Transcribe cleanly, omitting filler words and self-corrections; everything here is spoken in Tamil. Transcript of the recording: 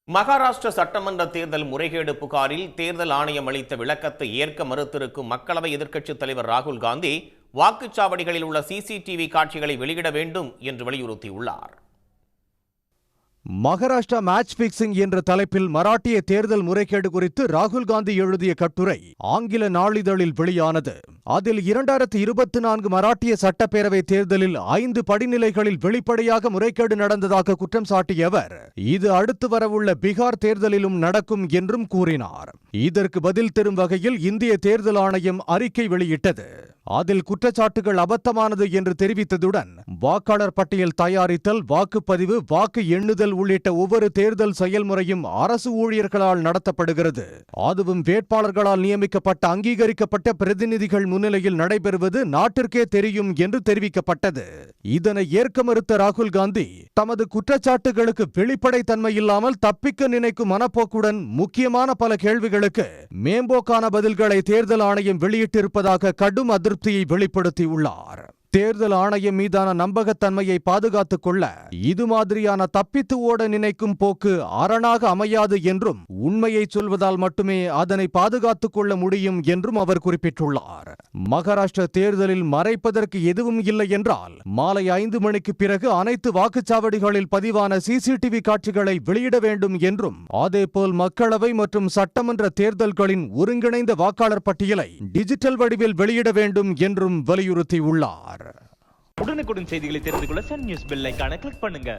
மகாராஷ்டிர சட்டமன்ற தேர்தல் முறைகேடு புகாரில் தேர்தல் ஆணையம் அளித்த விளக்கத்தை ஏற்க மறுத்திருக்கும் மக்களவை எதிர்க்கட்சித் தலைவர் ராகுல் காந்தி வாக்குச்சாவடிகளில் உள்ள சிசிடிவி காட்சிகளை வெளியிட வேண்டும் என்று வலியுறுத்தியுள்ளார். மகாராஷ்டிரா மேட்ச் பிக்சிங் என்ற தலைப்பில் மராட்டிய தேர்தல் முறைகேடு குறித்து ராகுல் காந்தி எழுதிய கட்டுரை ஆங்கில நாளிதழில் வெளியானது. அதில் 2024 மராட்டிய சட்டப்பேரவை தேர்தலில் 5 படிநிலைகளில் வெளிப்படையாக முறைகேடு நடந்ததாக குற்றம் சாட்டிய அவர், இது அடுத்து வரவுள்ள பீகார் தேர்தலிலும் நடக்கும் என்றும் கூறினார். இதற்கு பதில் தரும் வகையில் இந்திய தேர்தல் ஆணையம் அறிக்கை வெளியிட்டது. அதில் குற்றச்சாட்டுகள் அபத்தமானது என்று தெரிவித்ததுடன் வாக்காளர் பட்டியல் தயாரித்தல், வாக்குப்பதிவு, வாக்கு எண்ணுதல் உள்ளிட்ட ஒவ்வொரு தேர்தல் செயல்முறையும் அரசு ஊழியர்களால் நடத்தப்படுகிறது. அதுவும் வேட்பாளர்களால் நியமிக்கப்பட்ட அங்கீகரிக்கப்பட்ட பிரதிநிதிகள் முன்னிலையில் நடைபெறுவது நாட்டிற்கே தெரியும் என்று தெரிவிக்கப்பட்டது. இதனை ஏற்க மறுத்த ராகுல் காந்தி தமது குற்றச்சாட்டுகளுக்கு வெளிப்படைத்தன்மை இல்லாமல் தப்பிக்க நினைக்கும் மனப்போக்குடன் முக்கியமான பல கேள்விகளுக்கு மேம்போக்கான பதில்களை தேர்தல் ஆணையம் வெளியிட்டிருப்பதாக கடும் அதிருப்தியை வெளிப்படுத்தியுள்ளார். தேர்தல் ஆணையம் மீதான நம்பகத்தன்மையை பாதுகாத்துக் கொள்ள இது மாதிரியான தப்பித்து ஓட நினைக்கும் போக்கு அரணாக அமையாது என்றும், உண்மையை சொல்வதால் மட்டுமே அதனை பாதுகாத்துக் கொள்ள முடியும் என்றும் அவர் குறிப்பிட்டுள்ளார். மகாராஷ்டிர தேர்தலில் மறைப்பதற்கு எதுவும் இல்லை என்றால் மாலை 5 மணிக்கு பிறகு அனைத்து வாக்குச்சாவடிகளில் பதிவான சிசிடிவி காட்சிகளை வெளியிட வேண்டும் என்றும், அதேபோல் மக்களவை மற்றும் சட்டமன்ற தேர்தல்களின் ஒருங்கிணைந்த வாக்காளர் பட்டியலை டிஜிட்டல் வடிவில் வெளியிட வேண்டும் என்றும் வலியுறுத்தியுள்ளார். உடனுக்குடன் செய்திகளை தெரிந்து கொள்ள சன் நியூஸ் பெல் ஐகானை கிளிக் பண்ணுங்க.